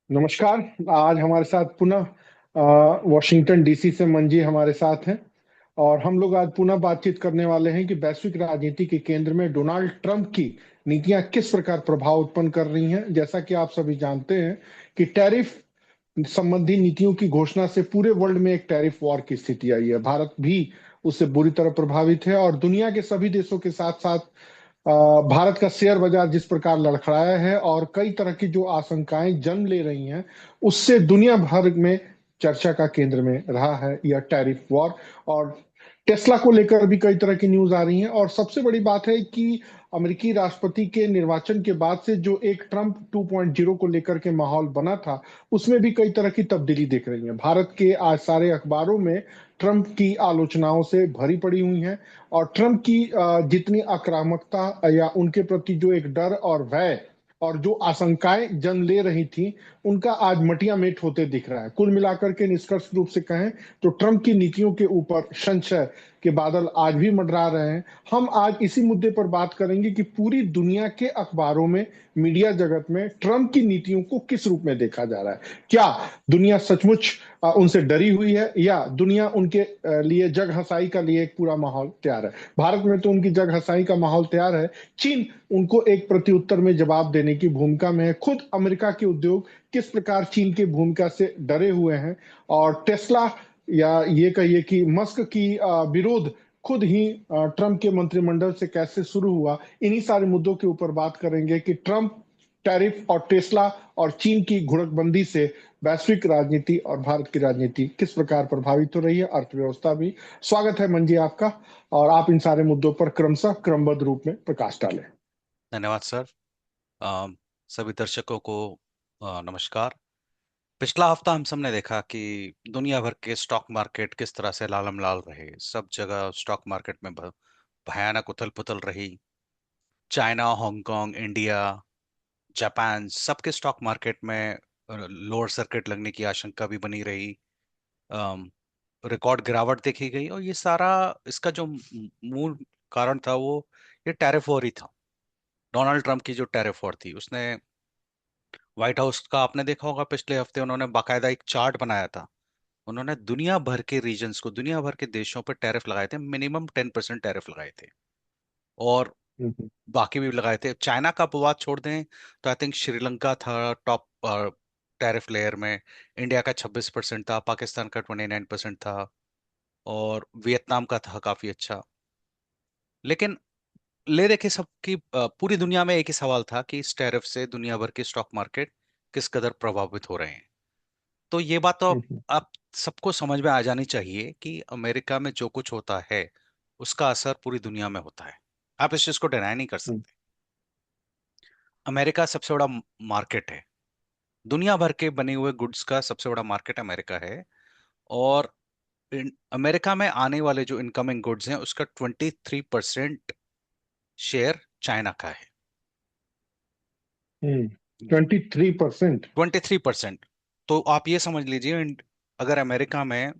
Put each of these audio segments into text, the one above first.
नमस्कार। आज हमारे साथ पुनः वॉशिंगटन डीसी से मंजी हमारे साथ हैं। और हम लोग आज पुनः बातचीत करने वाले हैं कि वैश्विक राजनीति के केंद्र में डोनाल्ड ट्रंप की नीतियां किस प्रकार प्रभाव उत्पन्न कर रही हैं। जैसा कि आप सभी जानते हैं कि टैरिफ संबंधी नीतियों की घोषणा से पूरे वर्ल्ड में एक टैरिफ वॉर की स्थिति आई है। भारत भी उससे बुरी तरह प्रभावित है और दुनिया के सभी देशों के साथ साथ भारत का शेयर बाजार जिस प्रकार लड़खड़ाया है और कई तरह की जो आशंकाएं जन्म ले रही हैं, उससे दुनिया भर में चर्चा का केंद्र में रहा है यह टैरिफ वॉर। और टेस्ला को लेकर भी कई तरह की न्यूज आ रही हैं। और सबसे बड़ी बात है कि अमेरिकी राष्ट्रपति के निर्वाचन के बाद से जो एक ट्रंप 2.0 को लेकर के माहौल बना था, उसमें भी कई तरह की तब्दीली दिख रही है। भारत के आज सारे अखबारों में ट्रंप की आलोचनाओं से भरी पड़ी हुई हैं। और ट्रंप की जितनी आक्रामकता या उनके प्रति जो एक डर और भय और जो आशंकाएं जन्म ले रही थी, उनका आज मटिया मेट होते दिख रहा है। कुल मिलाकर के निष्कर्ष रूप से कहें तो ट्रंप की नीतियों के ऊपर संशय के बादल आज भी मंडरा रहे हैं। हम आज इसी मुद्दे पर बात करेंगे कि पूरी दुनिया के अखबारों में, मीडिया जगत में ट्रंप की नीतियों को किस रूप में देखा जा रहा है। क्या दुनिया सचमुच उनसे डरी हुई है, या दुनिया उनके लिए जग हंसाई का लिए एक पूरा माहौल तैयार है। भारत में तो उनकी जग हंसाई का माहौल तैयार है। चीन उनको एक प्रत्युत्तर में जवाब देने की भूमिका में है। खुद अमेरिका के उद्योग किस प्रकार चीन की भूमिका से डरे हुए हैं। और टेस्ला, या ये कहिए कि मस्क की विरोध खुद ही ट्रंप के मंत्रिमंडल से कैसे शुरू हुआ। इन्हीं सारे मुद्दों के ऊपर बात करेंगे कि ट्रंप, टैरिफ और टेस्ला और चीन की घुड़कबंदी से वैश्विक राजनीति और भारत की राजनीति किस प्रकार प्रभावित हो रही है, अर्थव्यवस्था भी। स्वागत है मंजी आपका। और आप इन सारे मुद्दों पर क्रमशः क्रमबद्ध रूप में प्रकाश डालें। धन्यवाद सर। अ, सभी दर्शकों को नमस्कार। पिछला हफ्ता हम सबने देखा कि दुनिया भर के स्टॉक मार्केट किस तरह से लालम लाल रहे। सब जगह स्टॉक मार्केट में भयानक उथल पुथल रही। चाइना, हांगकांग, इंडिया, जापान, सबके स्टॉक मार्केट में लोअर सर्किट लगने की आशंका भी बनी रही। अम, रिकॉर्ड गिरावट देखी गई, और ये सारा, इसका जो मूल कारण था वो ये टैरिफ वॉर ही था। डोनाल्ड ट्रंप की जो टैरिफ वॉर थी, उसने व्हाइट हाउस का, आपने देखा होगा पिछले हफ्ते उन्होंने बाकायदा एक चार्ट बनाया था। उन्होंने दुनिया भर के रीजन्स को, दुनिया भर के देशों पर टैरिफ लगाए थे, मिनिमम 10% टैरिफ लगाए थे। और हम्म। बाकी भी लगाए थे। चाइना का अपवाद छोड़ दें तो आई थिंक श्रीलंका था टॉप टैरिफ लेयर में। इंडिया का 26% था, पाकिस्तान का 29% था, और वियतनाम का था काफी अच्छा। लेकिन ले देखे सबकी, पूरी दुनिया में एक ही सवाल था कि इस टैरिफ से दुनिया भर के स्टॉक मार्केट किस कदर प्रभावित हो रहे हैं। तो ये बात तो हम्म। आप सबको समझ में आ जानी चाहिए कि अमेरिका में जो कुछ होता है उसका असर पूरी दुनिया में होता है। आप इस चीज को डिनाई नहीं कर हम्म। सकते। अमेरिका सबसे बड़ा मार्केट है। दुनिया भर के बने हुए गुड्स का सबसे बड़ा मार्केट अमेरिका है। और अमेरिका में आने वाले जो इनकमिंग गुड्स हैं उसका 23% शेयर चाइना का है। 23%। 23%। तो आप ये समझ लीजिए, अगर अमेरिका में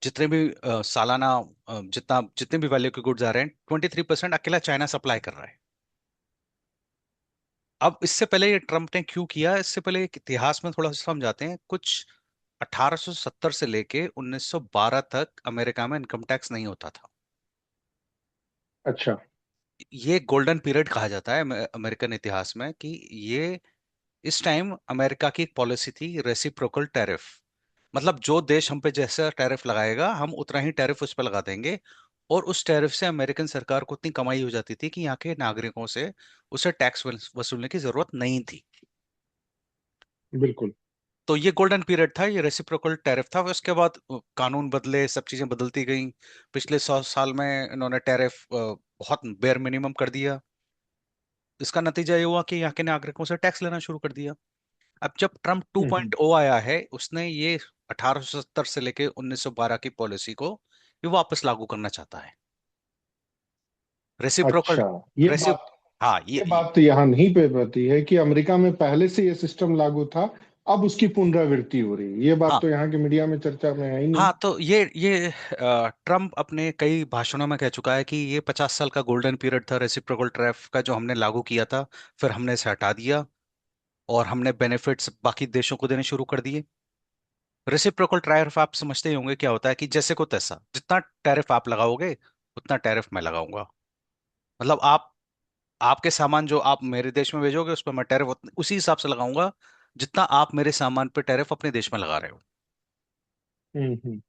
जितने भी सालाना, जितने भी वैल्यू के गुड्स आ रहे हैं, 23% अकेला चाइना सप्लाई कर रहा है। अब इससे पहले ये ट्रम्प ने क्यों किया, इससे पहले एक इतिहास में थोड़ा सा समझाते हैं कुछ। 1870 से लेके 1912 तक अमेरिका में इनकम टैक्स नहीं होता था। अच्छा। ये गोल्डन पीरियड कहा जाता है अमेरिकन इतिहास में, कि ये इस टाइम अमेरिका की एक पॉलिसी थी, रेसिप्रोकल टैरिफ। मतलब जो देश हम पे जैसा टैरिफ लगाएगा, हम उतना ही टैरिफ उस पर लगा देंगे। और उस टैरिफ से अमेरिकन सरकार को इतनी कमाई हो जाती थी कि यहाँ के नागरिकों से उसे टैक्स वसूलने की जरूरत नहीं थी। बिल्कुल। तो ये गोल्डन पीरियड था, ये रेसिप्रोकल टैरिफ था। उसके बाद कानून बदले, सब चीजें बदलती गई। पिछले 100 साल में इन्होंने टैरिफ बहुत बेयर मिनिमम कर दिया। इसका नतीजा ये हुआ कि यहाँ के नागरिकों से टैक्स लेना शुरू कर दिया। अब जब ट्रम्प हम्म। 2.0 आया है, उसने ये 1870 से लेके 1912 की पॉलिसी को ये वापस लागू करना चाहता है। रेसिप्रोकल। अच्छा। ये रेसिप बात हाँ, ये बात तो यहाँ नहीं पे बती है कि अमेरिका में पहले से ये सिस्टम लागू था, अब उसकी पुनरावृत्ति हो रही है। ये बात हाँ, तो यहाँ के मीडिया में चर्चा में है ही नहीं। हाँ। तो ये ट्रम्प अपने कई भाषणों में कह चुका है कि ये 50 साल का गोल्डन पीरियड था रेसिप्रोकल टैरिफ का, जो हमने लागू किया था, फिर हमने इसे हटा दिया। और हमने बेनिफिट्स बाकी देशों को देने शुरू कर दिए। रेसिप्रोकल टैरिफ आप समझते ही होंगे क्या होता है, कि जैसे को तैसा, जितना टैरिफ आप लगाओगे उतना टैरिफ मैं लगाऊंगा। मतलब आप, आपके सामान जो आप मेरे देश में भेजोगे उस पर मैं टैरिफ उसी हिसाब से लगाऊंगा जितना आप मेरे सामान पे टैरिफ अपने देश में लगा रहे हो। हम्म।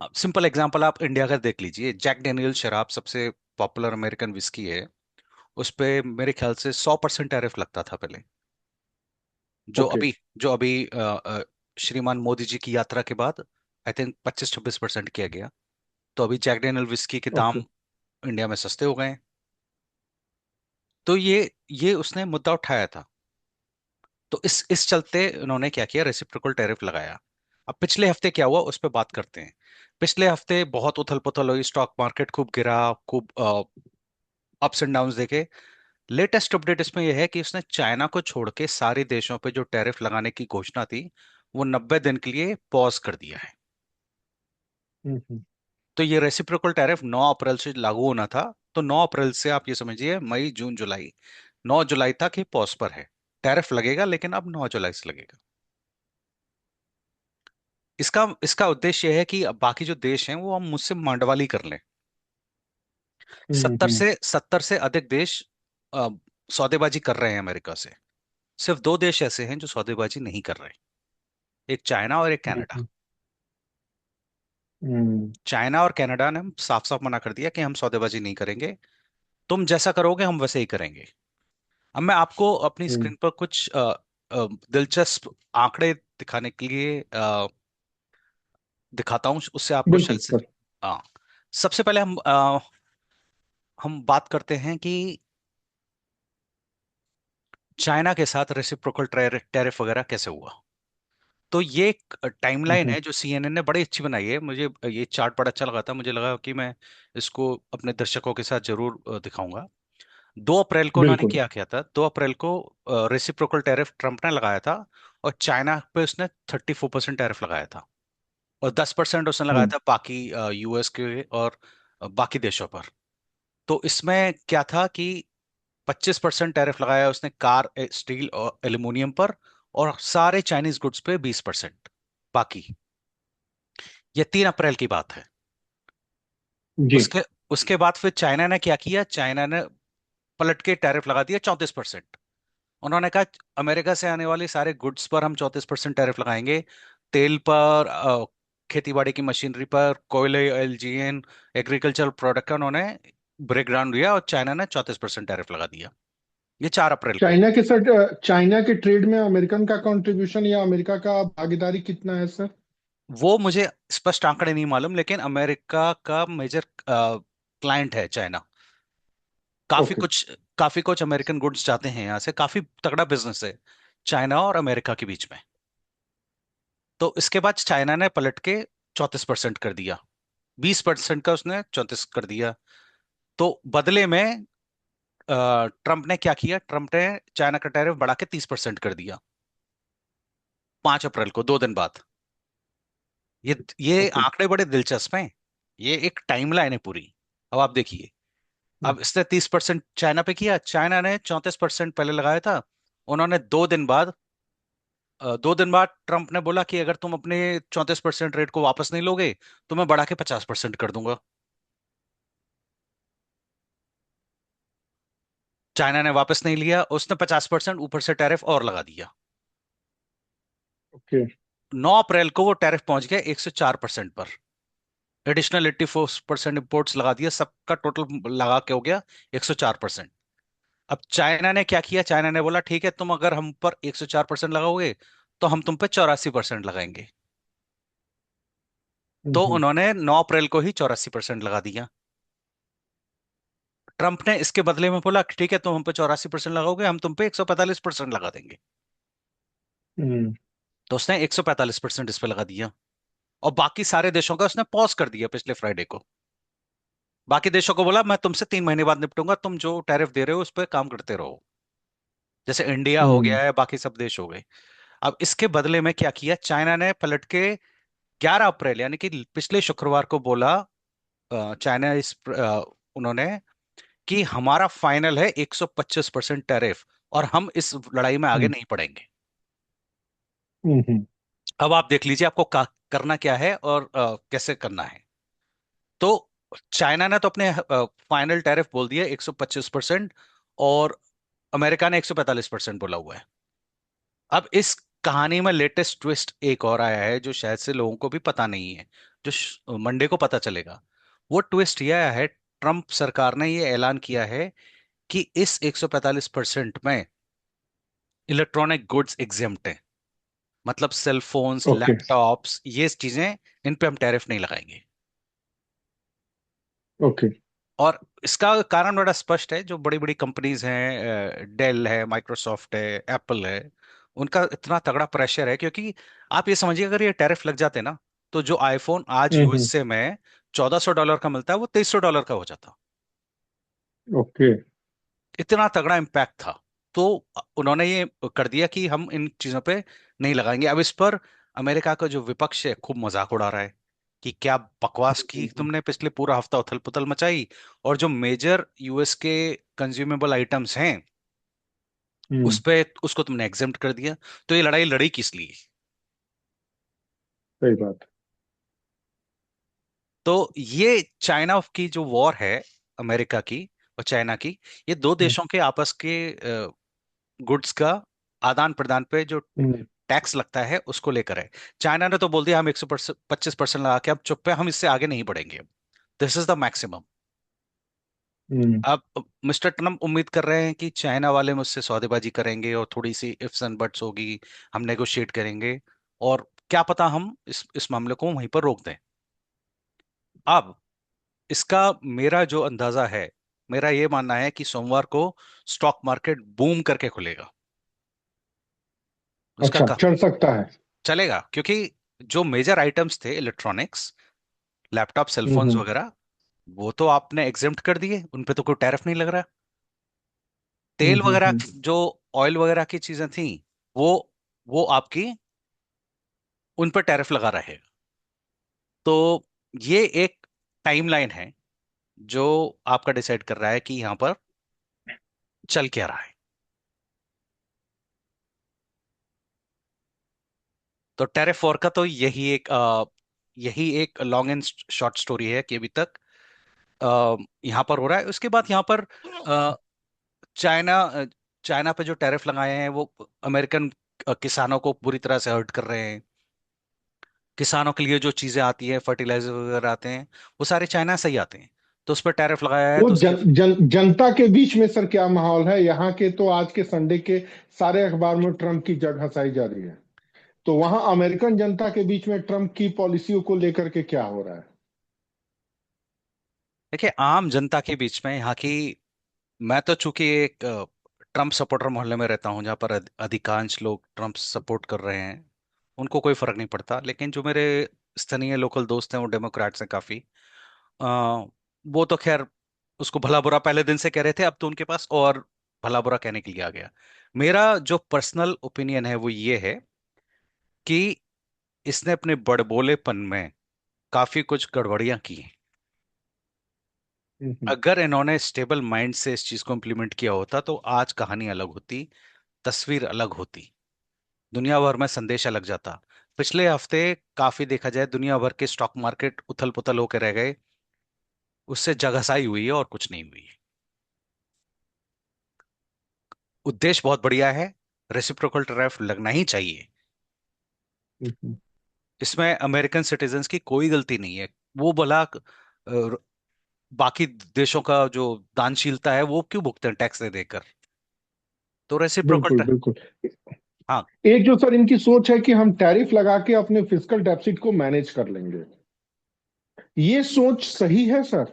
अब सिंपल एग्जांपल आप इंडिया का देख लीजिए, जैक डेनियल शराब सबसे पॉपुलर अमेरिकन विस्की है, उस पे मेरे ख्याल से 100% टैरिफ लगता था पहले। जो ओके। अभी जो अभी श्रीमान मोदी जी की यात्रा के बाद आई थिंक 25-26% किया गया। तो अभी जैक डेनियल विस्की के ओके। दाम इंडिया में सस्ते हो गए हैं। तो ये उसने मुद्दा उठाया था। तो इस चलते उन्होंने क्या किया, रेसिप्रोकल टैरिफ लगाया। अब पिछले हफ्ते क्या हुआ उस पर बात करते हैं। पिछले हफ्ते बहुत उथल पुथल हुई, स्टॉक मार्केट खूब गिरा, खूब अप्स एंड डाउन्स देखे। लेटेस्ट अपडेट इसमें यह है कि उसने चाइना को छोड़ के सारे देशों पे जो टैरिफ लगाने की घोषणा थी वो 90 दिन के लिए पॉज कर दिया है। हम्म। तो ये रेसिप्रोकल टैरिफ 9 अप्रैल से लागू होना था। तो 9 अप्रैल से आप ये समझिए मई जून जुलाई, 9 जुलाई तक ये पॉज पर है। टैरिफ लगेगा लेकिन अब 9 जुलाई से लगेगा। इसका इसका उद्देश्य यह है कि अब बाकी जो देश हैं वो हम मुझसे मंडवाली कर लें। सत्तर हम्म। से 70 से अधिक देश अ, सौदेबाजी कर रहे हैं अमेरिका से। सिर्फ दो देश ऐसे हैं जो सौदेबाजी नहीं कर रहे, एक चाइना और एक कनाडा। हम्म। हम्म। चाइना और कनाडा ने साफ साफ मना कर दिया कि हम सौदेबाजी नहीं करेंगे, तुम जैसा करोगे हम वैसे ही करेंगे। अब मैं आपको अपनी हम्म। स्क्रीन पर कुछ दिलचस्प आंकड़े दिखाने के लिए दिखाता हूं, उससे आपको बिल्कुल शायद से। सर। हाँ, सबसे पहले हम बात करते हैं कि चाइना के साथ रेसिप्रोकल टैरिफ वगैरह कैसे हुआ। तो ये एक टाइमलाइन हम्म। है जो सीएनएन ने बड़ी अच्छी बनाई है। मुझे ये चार्ट बड़ा अच्छा लगा था, मुझे लगा कि मैं इसको अपने दर्शकों के साथ जरूर दिखाऊंगा। 2 अप्रैल को उन्होंने बिल्कुल। क्या किया था, 2 अप्रैल को रेसिप्रोकल टैरिफ ट्रंप ने लगाया था, और चाइना पे उसने 34% टैरिफ लगाया था, और 10% उसने लगाया हम्म। था बाकी यूएस के और बाकी देशों पर। तो इसमें क्या था कि 25% टैरिफ लगाया उसने कार, स्टील और एल्यूमिनियम पर, और सारे चाइनीज गुड्स पे 20% बाकी। ये 3 अप्रैल की बात है। जी। उसके उसके बाद फिर चाइना ने क्या किया, चाइना ने पलट के टैरिफ लगा दिया 34%। उन्होंने कहा अमेरिका से आने वाली सारे गुड्स पर हम 34% टैरिफ लगाएंगे। तेल पर, खेतीबाड़ी की मशीनरी पर, कोयले, एलजीएन, एग्रीकल्चर प्रोडक्ट का उन्होंने ब्रेक डाउन दिया, और चाइना ने 34% टैरिफ लगा दिया। ये 4 अप्रैल को। चाइना के सर, चाइना के ट्रेड में अमेरिकन का कंट्रीब्यूशन या अमेरिका का भागीदारी कितना है सर? वो मुझे स्पष्ट आंकड़े नहीं मालूम, लेकिन अमेरिका का मेजर क्लाइंट है चाइना। काफी ओके। कुछ काफी कुछ अमेरिकन गुड्स जाते हैं यहाँ से, काफी तगड़ा बिजनेस है चाइना और अमेरिका के बीच में। तो इसके बाद चाइना ने पलट के 34% कर दिया, 20% का उसने 34 कर दिया। तो बदले में ट्रंप ने क्या किया, ट्रंप ने चाइना का टैरिफ बढ़ा के 30% कर दिया 5 अप्रैल को, 2 दिन बाद। ये ओके। आंकड़े बड़े दिलचस्प हैं। ये एक टाइमलाइन है पूरी। अब आप देखिए, अब इसने 30% चाइना पे किया, चाइना ने 34% पहले लगाया था। उन्होंने 2 दिन बाद ट्रंप ने बोला कि अगर तुम अपने 34% रेट को वापस नहीं लोगे तो मैं बढ़ा के 50% कर दूंगा। चाइना ने वापस नहीं लिया, उसने 50% ऊपर से टैरिफ और लगा दिया। ओके। 9 अप्रैल को वो टैरिफ पहुंच गया 104% पर। एडिशनल 84% इम्पोर्ट्स लगा दिया, सबका टोटल लगा के हो गया 104%। अब चाइना ने क्या किया, चाइना ने बोला ठीक है, तुम अगर हम पर 104% लगाओगे तो हम तुम पे 84% लगाएंगे। तो हम्म। उन्होंने 9 अप्रैल को ही 84% लगा दिया। ट्रंप ने इसके बदले में बोला कि ठीक है, तुम हम पे 84% लगाओगे, हम तुम पे 145% लगा देंगे। हम्म। तो उसने 145% इस पे लगा दिया, और बाकी सारे देशों का उसने पॉज कर दिया पिछले फ्राइडे को। बाकी देशों को बोला मैं तुमसे 3 महीने बाद निपटूंगा, तुम जो टैरिफ दे रहे हो उस पर काम करते रहो। जैसे इंडिया हो हम्म। गया है, बाकी सब देश हो गए। अब इसके बदले में क्या किया, चाइना ने पलट के 11 अप्रैल यानी कि पिछले शुक्रवार को बोला, उन्होंने कि हमारा फाइनल है 125% टैरिफ, और हम इस लड़ाई में आगे हम्म नहीं बढ़ेंगे। हम्म अब आप देख लीजिए आपको करना क्या है और कैसे करना है। तो चाइना ने तो अपने फाइनल टैरिफ बोल दिया 125%, और अमेरिका ने 145% बोला हुआ है। अब इस कहानी में लेटेस्ट ट्विस्ट एक और आया है जो शायद से लोगों को भी पता नहीं है, जो मंडे को पता चलेगा। वो ट्विस्ट यह आया है, ट्रम्प सरकार ने ये ऐलान किया है कि इस 145% में इलेक्ट्रॉनिक गुड्स एग्जेम्प्ट है। मतलब सेल फोन्स, ओके लैपटॉप्स, ये चीजें, इन पे हम टैरिफ नहीं लगाएंगे। ओके और इसका कारण बड़ा स्पष्ट है। जो बड़ी बड़ी कंपनीज हैं, डेल है, माइक्रोसॉफ्ट है, एप्पल है, उनका इतना तगड़ा प्रेशर है, क्योंकि आप ये समझिए अगर ये टैरिफ लग जाते ना, तो जो आईफोन आज हम्म। यूएसए में $1400 का मिलता है वो $2300 का हो जाता। ओके। इतना तगड़ा इम्पैक्ट था। तो उन्होंने ये कर दिया कि हम इन चीजों पे नहीं लगाएंगे। अब इस पर अमेरिका का जो विपक्ष है खूब मजाक उड़ा रहा है कि क्या बकवास की हम्म तुमने, पिछले पूरा हफ्ता उथल पुथल मचाई, और जो मेजर यूएस के कंज्यूमेबल आइटम्स हैं उस हम्म, पे उसको तुमने एग्जेम्प्ट कर दिया। तो ये लड़ाई लड़ी किस लिए? सही बात। तो ये चाइना की जो वॉर है, अमेरिका की और चाइना की, ये दो हम्म देशों के आपस के गुड्स का आदान प्रदान पे जो हम्म टैक्स लगता है उसको लेकर है। चाइना ने तो बोल दिया हम 125% लगा के अब चुप है, हम इससे आगे नहीं बढ़ेंगे, दिस इज द मैक्सिमम। हम्म। अब मिस्टर ट्रम्प उम्मीद कर रहे हैं कि चाइना वाले मुझसे सौदेबाजी करेंगे और थोड़ी सी इफ्स एंड बट्स होगी, हम नेगोशिएट करेंगे, और क्या पता हम इस मामले को वहीं पर रोक दें। अब इसका मेरा जो अंदाजा है, मेरा ये मानना है कि सोमवार को स्टॉक मार्केट बूम करके खुलेगा। उसका अच्छा, का चल सकता है। चलेगा, क्योंकि जो मेजर आइटम्स थे, इलेक्ट्रॉनिक्स, लैपटॉप, सेलफोन्स हम्म वगैरह, वो तो आपने एग्जेम्प्ट कर दिए, उन पे तो कोई टैरिफ नहीं लग रहा। तेल वगैरह, हम्म। जो ऑयल वगैरह की चीजें थी, वो वो आपकी उन पर टैरिफ लगा रहे हैं। तो ये एक टाइमलाइन है जो आपका डिसाइड कर रहा है कि यहां पर चल क्या रहा है। तो टैरिफ वॉर का तो यही एक लॉन्ग एंड शॉर्ट स्टोरी है कि अभी तक यहां पर हो रहा है। उसके बाद यहां पर चाइना चाइना पे जो टैरिफ लगाए हैं वो अमेरिकन किसानों को बुरी तरह से हर्ट कर रहे हैं। किसानों के लिए जो चीजें आती हैं, फर्टिलाइजर वगैरह आते हैं, वो सारे चाइना से ही आते हैं। तो उस पर टैरिफ लगाया है वो तो उसकी। जनता के बीच में सर क्या माहौल है यहाँ के? तो आज के संडे के सारे अखबार में ट्रम्प की जग हंसाई जा रही है। तो वहां अमेरिकन जनता के बीच में ट्रम्प की पॉलिसियों को लेकर के क्या हो रहा है? देखिए, आम जनता के बीच में यहाँ की, मैं तो चूंकि एक ट्रम्प सपोर्टर मोहल्ले में रहता हूँ जहाँ पर अधिकांश लोग ट्रम्प सपोर्ट कर रहे हैं, उनको कोई फर्क नहीं पड़ता। लेकिन जो मेरे स्थानीय लोकल दोस्त हैं वो डेमोक्रेट्स हैं काफी। अ, वो तो खैर उसको भला बुरा पहले दिन से कह रहे थे, अब तो उनके पास और भला बुरा कहने के लिए आ गया। मेरा जो पर्सनल ओपिनियन है वो ये है कि इसने अपने बड़बोलेपन में काफी कुछ गड़बड़ियां की हैं। हम्म। अगर इन्होंने स्टेबल माइंड से इस चीज को इम्प्लीमेंट किया होता तो आज कहानी अलग होती, तस्वीर अलग होती, दुनिया भर में संदेश अलग जाता। पिछले हफ्ते काफी देखा जाए दुनिया भर के स्टॉक मार्केट उथल पुथल होकर रह गए, उससे जगहसाई हुई है और कुछ नहीं हुई है। उद्देश्य बहुत बढ़िया है, रेसिप्रोकल टैरिफ लगना ही चाहिए, हम्म। इसमें अमेरिकन सिटीजन्स की कोई गलती नहीं है। वो भला बाकी देशों का जो दानशीलता है वो क्यों भुगते हैं टैक्स दे देकर? तो बिल्कुल रेसिप्रोकल। बिल्कुल। हाँ। एक जो सर इनकी सोच है कि हम टैरिफ लगा के अपने फिजिकल डेफिसिट को मैनेज कर लेंगे, ये सोच सही है सर?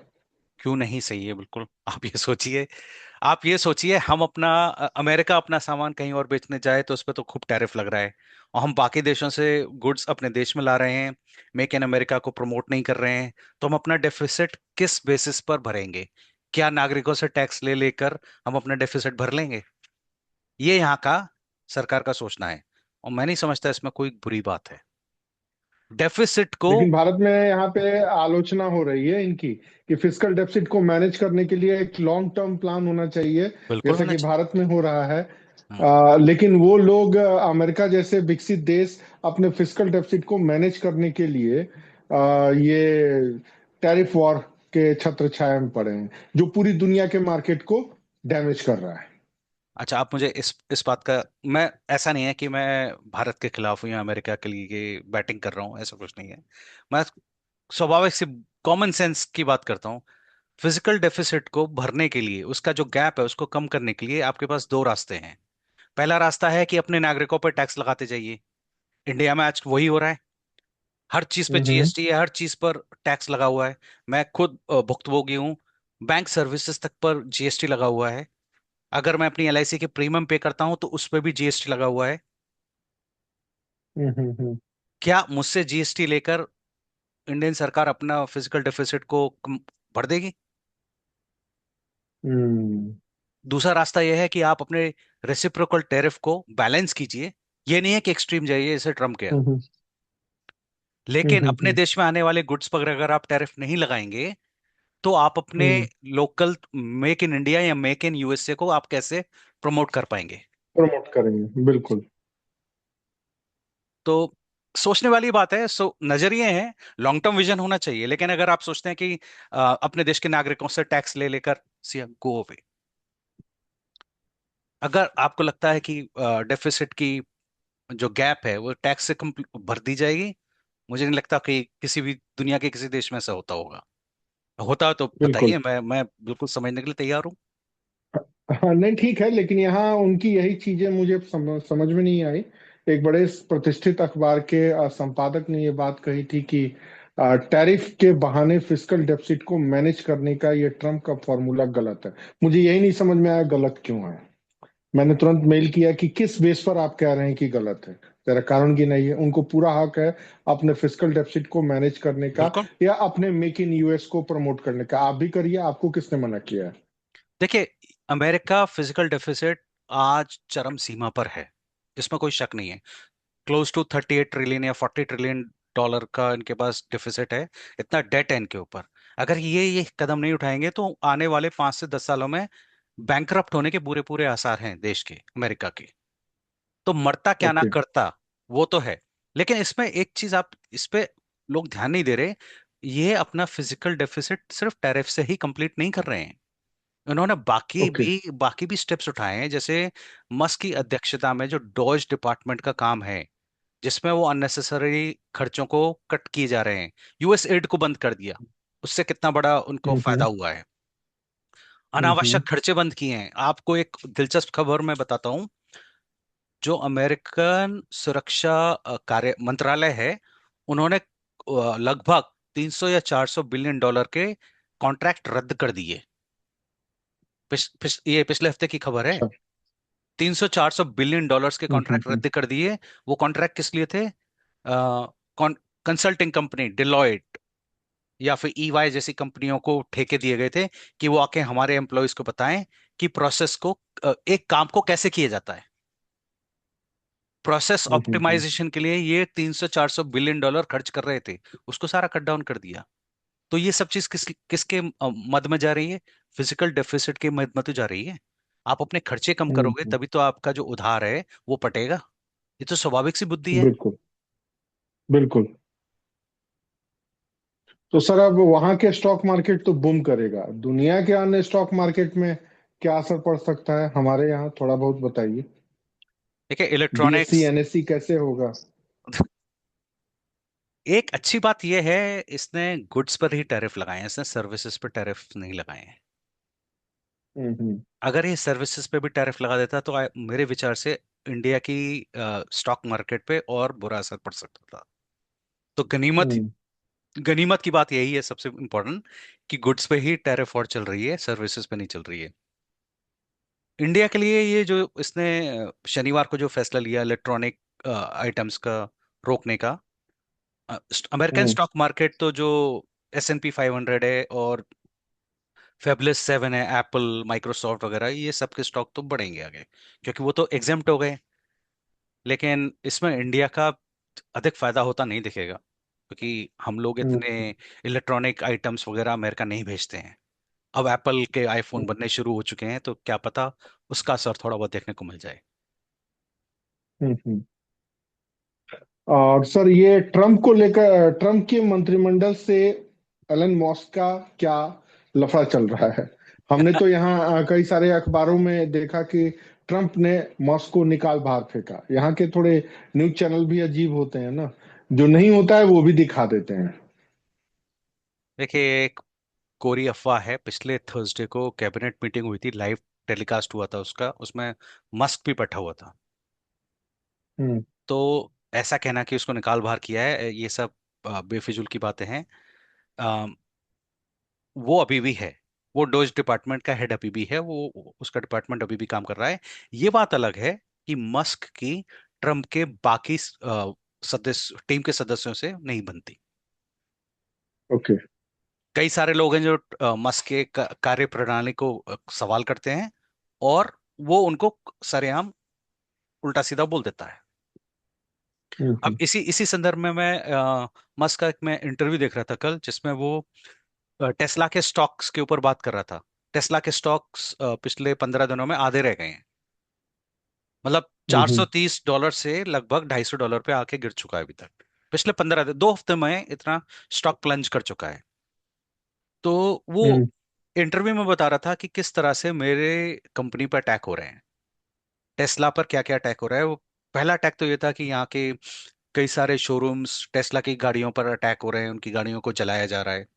क्यों नहीं सही है, बिल्कुल। आप ये सोचिए हम अपना अमेरिका अपना सामान कहीं और बेचने जाए तो उस पर तो खूब टैरिफ लग रहा है, और हम बाकी देशों से गुड्स अपने देश में ला रहे हैं, मेक इन अमेरिका को प्रमोट नहीं कर रहे हैं। तो हम अपना डेफिसिट किस बेसिस पर भरेंगे? क्या नागरिकों से टैक्स ले लेकर हम अपना डेफिसिट भर लेंगे? ये यहाँ का सरकार का सोचना है, और मैं नहीं समझता इसमें कोई बुरी बात है डेफिसिट को। लेकिन भारत में यहाँ पे आलोचना हो रही है इनकी कि फिजिकल डेफिसिट को मैनेज करने के लिए एक लॉन्ग टर्म प्लान होना चाहिए, बिल्कुल जैसा होना कि चाहिए। भारत में हो रहा है। हम्म। लेकिन वो लोग अमेरिका जैसे विकसित देश अपने फिस्कल डेफिसिट को मैनेज करने के लिए ये टैरिफ वॉर के छत्र छाया में पड़े हैं, जो पूरी दुनिया के मार्केट को डैमेज कर रहा है। अच्छा, आप मुझे इस बात का, मैं, ऐसा नहीं है कि मैं भारत के खिलाफ हूँ या अमेरिका के लिए बैटिंग कर रहा हूँ, ऐसा कुछ नहीं है। मैं स्वाभाविक से कॉमन सेंस की बात करता हूँ। फिजिकल डेफिसिट को भरने के लिए, उसका जो गैप है उसको कम करने के लिए आपके पास दो रास्ते हैं। पहला रास्ता है कि अपने नागरिकों पर टैक्स लगाते जाइए। इंडिया में आज वही हो रहा है। हर चीज पे हम्म। जीएसटी है, हर चीज पर टैक्स लगा हुआ है। मैं खुद भुक्तभोगी हूँ। बैंक सर्विसेज तक पर जीएसटी लगा हुआ है। अगर मैं अपनी एलआईसी के प्रीमियम पे करता हूं तो उस पर भी जीएसटी लगा हुआ है। हम्म। क्या मुझसे जीएसटी लेकर इंडियन सरकार अपना फिजिकल डेफिसिट को भर देगी? हम्म। दूसरा रास्ता यह है कि आप अपने रेसिप्रोकल टैरिफ को बैलेंस कीजिए। ये नहीं है कि एक्सट्रीम जाइए जैसे ट्रम्प गया, हम्म। लेकिन अपने हम्म। देश में आने वाले गुड्स पर अगर आप टैरिफ नहीं लगाएंगे तो आप अपने हम्म। लोकल मेक इन इंडिया या मेक इन यूएसए को आप कैसे प्रमोट कर पाएंगे? प्रमोट करेंगे, बिल्कुल। तो सोचने वाली बात है। नजरिए हैं। लॉन्ग टर्म विजन होना चाहिए, लेकिन अगर आप सोचते हैं कि अपने देश के नागरिकों से टैक्स ले लेकर सी गो अवे, अगर आपको लगता है कि डेफिसिट की जो गैप है वो टैक्स से भर दी जाएगी, मुझे नहीं लगता कि किसी भी दुनिया के किसी देश में ऐसा होता होगा। होता है तो बिल्कुल। बताइए, मैं बिल्कुल समझने के लिए तैयार हूँ। हाँ, नहीं ठीक है, लेकिन यहाँ उनकी यही चीजें मुझे समझ में नहीं आई। एक बड़े प्रतिष्ठित अखबार के संपादक ने ये बात कही थी कि टैरिफ के बहाने फिस्कल डेफिसिट को मैनेज करने का ये ट्रम्प का फॉर्मूला गलत है। मुझे यही नहीं समझ में आया गलत क्यों है। मैंने तुरंत मेल किया कि किस बेस पर आप कह रहे हैं कि गलत है। तेरा कारण की नहीं है, उनको पूरा हक है अपने फिस्कल डेफिसिट को मैनेज करने का बिल्कुल। या अपने मेक इन यूएस को प्रमोट करने का। आप भी करिए, आपको किसने मना किया है? देखिए, अमेरिका फिजिकल डेफिसिट आज चरम सीमा पर है, इसमें कोई शक नहीं है। क्लोज टू 38 ट्रिलियन या 40 ट्रिलियन डॉलर का इनके पास डिफिसिट है। इतना डेट है इनके ऊपर। अगर ये कदम नहीं उठाएंगे तो आने वाले 5 से 10 सालों में बैंकरप्ट होने के पूरे पूरे आसार हैं देश के, अमेरिका के। तो मरता क्या ना ओके। करता, वो तो है। लेकिन इसमें एक चीज आप इस पे लोग ध्यान नहीं दे रहे। ये अपना फिजिकल डेफिसिट सिर्फ टैरिफ से ही कंप्लीट नहीं कर रहे हैं। उन्होंने ओके। बाकी भी स्टेप्स उठाए हैं, जैसे मस्क की अध्यक्षता में जो डॉज डिपार्टमेंट का काम है, जिसमें वो अननेसेसरी खर्चों को कट किए जा रहे हैं। यूएस एड को बंद कर दिया, उससे कितना बड़ा उनको फायदा हम्म। हुआ है। हम्म। अनावश्यक खर्चे बंद किए हैं। आपको एक दिलचस्प खबर मैं बताता हूं। जो अमेरिकन सुरक्षा कार्य मंत्रालय है, उन्होंने लगभग 300 या 400 बिलियन डॉलर के कॉन्ट्रैक्ट रद्द कर दिए। ये पिछले हफ्ते की खबर है। अच्छा। 300 400 बिलियन डॉलर्स के कॉन्ट्रैक्ट हम्म। रद्द कर दिए। वो कॉन्ट्रैक्ट किस लिए थे? कंसल्टिंग कंपनी डिलॉयट या फिर ईवाई जैसी कंपनियों को ठेके दिए गए थे कि वो आके हमारे एम्प्लॉयज को बताएं कि प्रोसेस को, एक काम को कैसे किया जाता है। प्रोसेस हम्म। ऑप्टिमाइजेशन के लिए ये 300 400 बिलियन डॉलर खर्च कर रहे थे। उसको सारा कट डाउन कर दिया। तो ये सब चीज किसके मद में जा रही है? फिजिकल डेफिसिट के मद में तो जा रही है। आप अपने खर्चे कम करोगे हम्म। तभी तो आपका जो उधार है वो पटेगा। ये तो स्वाभाविक सी बुद्धि है। बिल्कुल। बिल्कुल। तो सर अब वहां के स्टॉक मार्केट तो बूम करेगा, दुनिया के अन्य स्टॉक मार्केट में क्या असर पड़ सकता है हमारे यहाँ, थोड़ा बहुत बताइए। देखिए, बीएससी इलेक्ट्रॉनिक्स, एनएससी कैसे होगा? एक अच्छी बात यह है, इसने गुड्स पर ही टैरिफ लगाए हैं, इसने सर्विसेज पर टैरिफ नहीं लगाए हैं। हम्म। अगर ये सर्विसेज पे भी टैरिफ लगा देता तो मेरे विचार से इंडिया की स्टॉक मार्केट पे और बुरा असर पड़ सकता था। तो गनीमत हम्म। गनीमत की बात यही है सबसे इम्पोर्टेंट, कि गुड्स पे ही टैरिफ और चल रही है, सर्विसेज पे नहीं चल रही है। इंडिया के लिए ये जो इसने शनिवार को जो फैसला लिया इलेक्ट्रॉनिक आइटम्स का रोकने का, अमेरिकन हम्म। स्टॉक मार्केट तो जो S&P 500 है और फेबलेस 7 है, एप्पल, माइक्रोसॉफ्ट वगैरह, ये सब के स्टॉक तो बढ़ेंगे आगे, क्योंकि वो तो एग्जेम्प्ट हो गए। लेकिन इसमें इंडिया का अधिक फायदा होता नहीं दिखेगा, क्योंकि हम लोग इतने हम्म। इलेक्ट्रॉनिक आइटम्स वगैरह अमेरिका नहीं भेजते हैं। अब एप्पल के आईफोन बनने शुरू हो चुके हैं, तो क्या पता उसका असर थोड़ा बहुत देखने को मिल जाए। हम्म। और सर, ये ट्रम्प को लेकर ट्रम्प के मंत्रिमंडल से एलन मस्क का क्या लफड़ा चल रहा है? हमने तो यहाँ कई सारे अखबारों में देखा कि ट्रम्प ने मस्क को निकाल बाहर फेंका। यहाँ के थोड़े न्यूज चैनल भी अजीब होते हैं ना, जो नहीं होता है वो भी दिखा देते हैं। देखिए, एक कोरी अफवाह है। पिछले थर्सडे को कैबिनेट मीटिंग हुई थी, लाइव टेलीकास्ट हुआ था उसका, उसमें मस्क भी बैठा हुआ था। हम्म। तो ऐसा कहना कि उसको निकाल बाहर किया है, ये सब बेफिजूल की बातें हैं। अ, वो अभी भी है, वो डोज डिपार्टमेंट का हेड अभी भी है, वो उसका डिपार्टमेंट अभी भी काम कर रहा है। ये बात अलग है कि मस्क की ट्रम्प के बाकी सदस्य, टीम के सदस्यों से नहीं बनती। ओके। कई सारे लोग हैं जो मस्क के कार्य प्रणाली को सवाल करते हैं, और वो उनको सरेआम उल्टा सीधा बोल देता है। अब हम्म। इसी इसी संदर्भ में मैं मस्क का एक मैं इंटरव्यू देख रहा था कल, जिसमें वो टेस्ला के स्टॉक्स के ऊपर बात कर रहा था। टेस्ला के स्टॉक्स पिछले 15 दिनों में आधे रह गए हैं। मतलब हम्म। $430 से लगभग $250 पे आके गिर चुका है अभी तक। पिछले 15 दिन, 2 हफ्ते में इतना स्टॉक प्लंज कर चुका है। तो वो हम्म। इंटरव्यू में बता रहा था कि किस तरह से मेरे कंपनी पर अटैक हो रहे हैं, टेस्ला पर क्या क्या अटैक हो रहा है। वो पहला अटैक तो ये था कि यहाँ के कई सारे शोरूम्स टेस्ला की गाड़ियों पर अटैक हो रहे हैं, उनकी गाड़ियों को जलाया जा रहा है।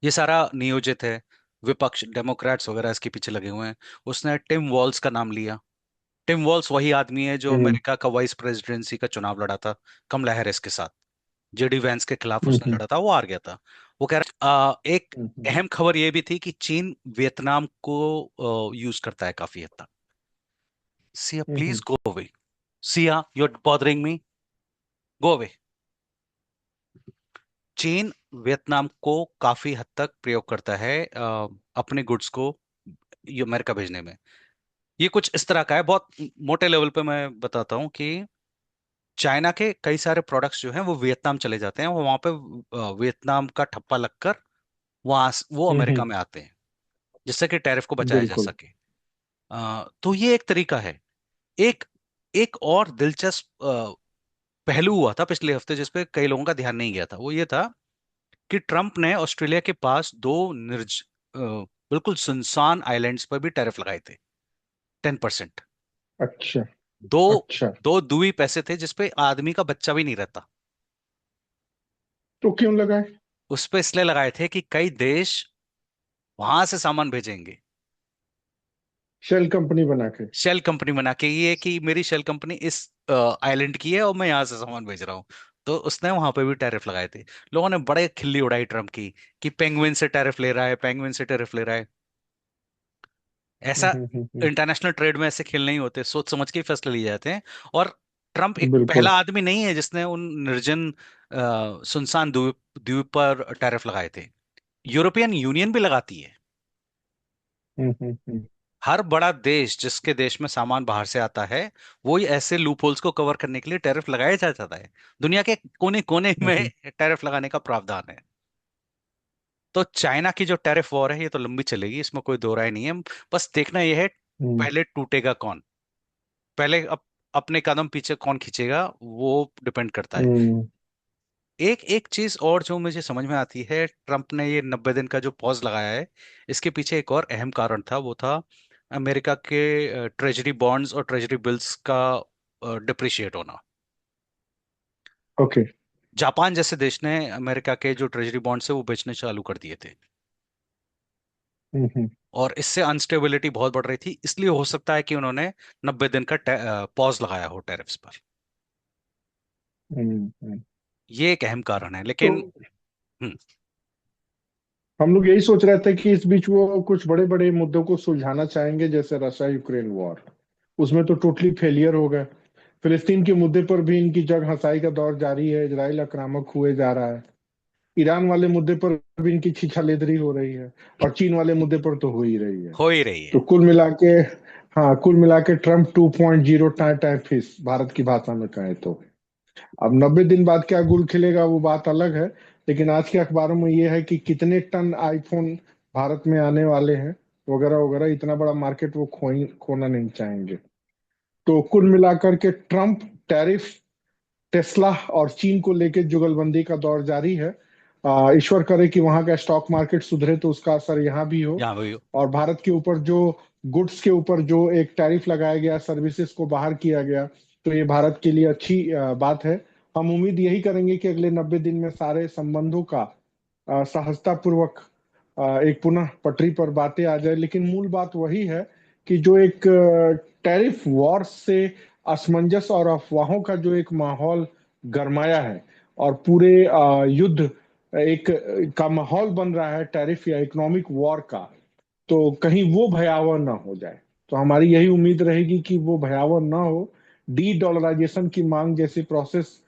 ये सारा नियोजित है, विपक्ष डेमोक्रेट्स वगैरह इसके पीछे लगे हुए हैं। उसने टिम वॉल्स का नाम लिया। टिम वॉल्स वही आदमी है जो हम्म। अमेरिका का वाइस प्रेसिडेंसी का चुनाव लड़ा था कमला हैरिस के साथ। जेडी वैंस के खिलाफ उसने हम्म। लड़ा था, वो हार गया था। वो कह रहा एक हम्म। अहम खबर ये भी थी कि चीन वियतनाम को यूज करता है काफी हद तक। Siya please hmm. Go away, Siya you are bothering me, go away. चीन वियतनाम को काफी हद तक प्रयोग करता है अपने गुड्स को ये अमेरिका भेजने में। ये कुछ इस तरह का है, बहुत मोटे लेवल पे मैं बताता हूँ कि चाइना के कई सारे प्रोडक्ट्स जो हैं वो वियतनाम चले जाते हैं, वो वहां पे वियतनाम का ठप्पा लगकर वहां वो अमेरिका हम्म। में आते हैं, जिससे कि टैरिफ को बचाया जा बिल्कुल। सके। तो ये एक तरीका है। एक एक और दिलचस्प पहलू हुआ था पिछले हफ्ते, जिसपे कई लोगों का ध्यान नहीं गया था। वो ये था कि ट्रंप ने ऑस्ट्रेलिया के पास दो बिल्कुल सुनसान आइलैंड्स पर भी टैरिफ लगाए थे, 10%। अच्छा। दो अच्छा। दो द्वीप ऐसे थे जिसपे आदमी का बच्चा भी नहीं रहता। तो क्यों लगाए? उस पे इसलिए लगाए थे कि कई देश वहां से सामान भेजेंगे, शेल कंपनी बना के? शेल कंपनी बना के। ये कि मेरी शेल कंपनी इस आइलैंड की है और मैं यहाँ से सामान भेज रहा हूँ। तो उसने वहां पे भी टैरिफ लगाए थे। लोगों ने बड़े खिल्ली उड़ाई ट्रम्प की कि पेंगुइन से टैरिफ ले रहा है, पेंगुइन से टैरिफ ले रहा है। ऐसा इंटरनेशनल ट्रेड में ऐसे खेल नहीं होते, सोच समझ के ही फैसले लिए जाते हैं। और ट्रम्प एक बिल्कुल। पहला आदमी नहीं है जिसने उन निर्जन सुनसान द्वीप द्वीप पर टैरिफ लगाए थे। यूरोपियन यूनियन भी लगाती है। हम्म। हर बड़ा देश जिसके देश में सामान बाहर से आता है, वो ही ऐसे लूप होल्स को कवर करने के लिए टैरिफ लगाया जा जाता है। दुनिया के कोने कोने में हम्म। टैरिफ लगाने का प्रावधान है। तो चाइना की जो टैरिफ वॉर है ये तो लंबी चलेगी, इसमें कोई दो राय नहीं है। बस देखना यह है हम्म। पहले टूटेगा कौन, पहले अपने कदम पीछे कौन खींचेगा, वो डिपेंड करता है। हम्म। एक एक चीज और जो मुझे समझ में आती है, ट्रंप ने ये 90 दिन का जो पॉज लगाया है, इसके पीछे एक और अहम कारण था। वो था अमेरिका के ट्रेजरी बॉन्ड्स और ट्रेजरी बिल्स का डिप्रिशिएट होना। ओके। जापान जैसे देश ने अमेरिका के जो ट्रेजरी बॉन्ड्स है वो बेचने चालू कर दिए थे, हम्म। और इससे अनस्टेबिलिटी बहुत बढ़ रही थी। इसलिए हो सकता है कि उन्होंने 90 दिन का पॉज लगाया हो टैरिफ्स पर। हम्म। ये एक अहम कारण है, तो लेकिन हम्म, हम लोग यही सोच रहे थे कि इस बीच वो कुछ बड़े बड़े मुद्दों को सुलझाना चाहेंगे, जैसे रशिया यूक्रेन वॉर। उसमें तो टोटली फेलियर हो गए। फिलिस्तीन के मुद्दे पर भी इनकी जग हंसाई का दौर जारी है, इजराइल आक्रामक हुए जा रहा है। ईरान वाले मुद्दे पर भी इनकी छीछालेदरी हो रही है। और चीन वाले मुद्दे पर तो हो ही रही है। हो ही रही तो है। कुल मिला के, हाँ, कुल मिला के ट्रम्प 2.0 टाइफिस, भारत की भाषा में कहें तो। अब 90 दिन बाद क्या गुल खिलेगा वो बात अलग है। लेकिन आज के अखबारों में ये है कि कितने टन आईफोन भारत में आने वाले हैं, वगैरह वगैरह। इतना बड़ा मार्केट वो खोना नहीं चाहेंगे। तो कुल मिलाकर के ट्रम्प, टैरिफ, टेस्ला और चीन को लेकर जुगलबंदी का दौर जारी है। ईश्वर करे कि वहां का स्टॉक मार्केट सुधरे तो उसका असर यहाँ भी हो। यहाँ भी। और भारत के ऊपर जो गुड्स के ऊपर जो एक टैरिफ लगाया गया, सर्विसेज को बाहर किया गया, तो ये भारत के लिए अच्छी बात है। हम उम्मीद यही करेंगे कि अगले 90 दिन में सारे संबंधों का सहजता पूर्वक एक पुनः पटरी पर बातें आ जाए। लेकिन मूल बात वही है कि जो एक टैरिफ वॉर से असमंजस और अफवाहों का जो एक माहौल गरमाया है, और पूरे युद्ध एक का माहौल बन रहा है टैरिफ या इकोनॉमिक वॉर का, तो कहीं वो भयावह ना हो जाए। तो हमारी यही उम्मीद रहेगी कि वो भयावह ना हो। डी डॉलराइजेशन की मांग जैसी प्रोसेस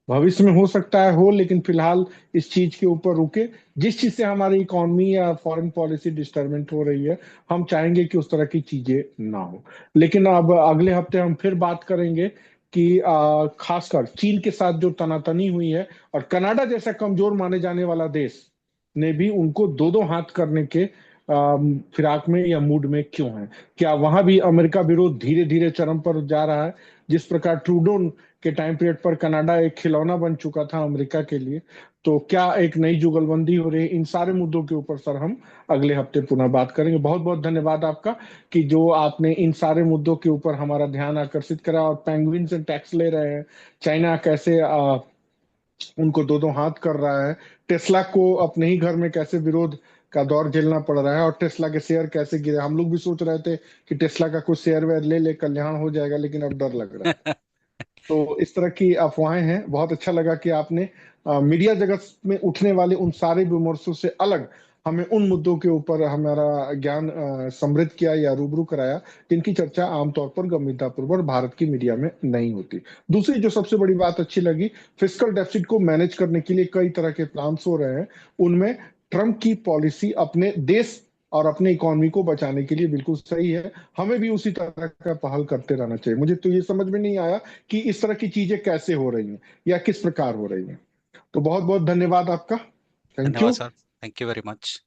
भविष्य में हो सकता है हो, लेकिन फिलहाल इस चीज के ऊपर रुके। जिस चीज से हमारी इकोनॉमी या फॉरेन पॉलिसी डिस्टर्बेंट हो रही है, हम चाहेंगे कि उस तरह की चीजें ना हो। लेकिन अब अगले हफ्ते हम फिर बात करेंगे कि खासकर चीन के साथ जो तनातनी हुई है, और कनाडा जैसा कमजोर माने जाने वाला देश ने भी उनको दो दो हाथ करने के फिराक में या मूड में क्यों है। क्या वहां भी अमेरिका विरोध धीरे धीरे चरम पर जा रहा है? जिस प्रकार ट्रूडो के टाइम पीरियड पर कनाडा एक खिलौना बन चुका था अमेरिका के लिए, तो क्या एक नई जुगलबंदी हो रही है? इन सारे मुद्दों के ऊपर सर हम अगले हफ्ते पुनः बात करेंगे। बहुत बहुत धन्यवाद आपका कि जो आपने इन सारे मुद्दों के ऊपर हमारा ध्यान आकर्षित करा। और पेंगुइन से टैक्स ले रहे हैं, चाइना कैसे उनको दो दो हाथ कर रहा है, टेस्ला को अपने ही घर में कैसे विरोध का दौर झेलना पड़ रहा है, और टेस्ला के शेयर कैसे गिरे। हम लोग भी सोच रहे थे कि टेस्ला का कुछ शेयर वेयर ले ले, कल्याण हो जाएगा, लेकिन अब डर लग रहा है। तो इस तरह की अफवाहें हैं। बहुत अच्छा लगा कि आपने मीडिया जगत में उठने वाले उन सारे विमर्शों से अलग हमें उन मुद्दों के ऊपर हमारा ज्ञान समृद्ध किया या रूबरू कराया, जिनकी चर्चा आमतौर पर गंभीरतापूर्वक भारत की मीडिया में नहीं होती। दूसरी जो सबसे बड़ी बात अच्छी लगी, फिस्कल डेफिसिट को मैनेज करने के लिए कई तरह के प्लान्स हो रहे हैं। उनमें ट्रम्प की पॉलिसी अपने देश और अपने इकोनॉमी को बचाने के लिए बिल्कुल सही है। हमें भी उसी तरह का पहल करते रहना चाहिए। मुझे तो ये समझ में नहीं आया कि इस तरह की चीजें कैसे हो रही हैं या किस प्रकार हो रही हैं। तो बहुत बहुत धन्यवाद आपका। थैंक धन्यवाद you. Sir. Thank you very much.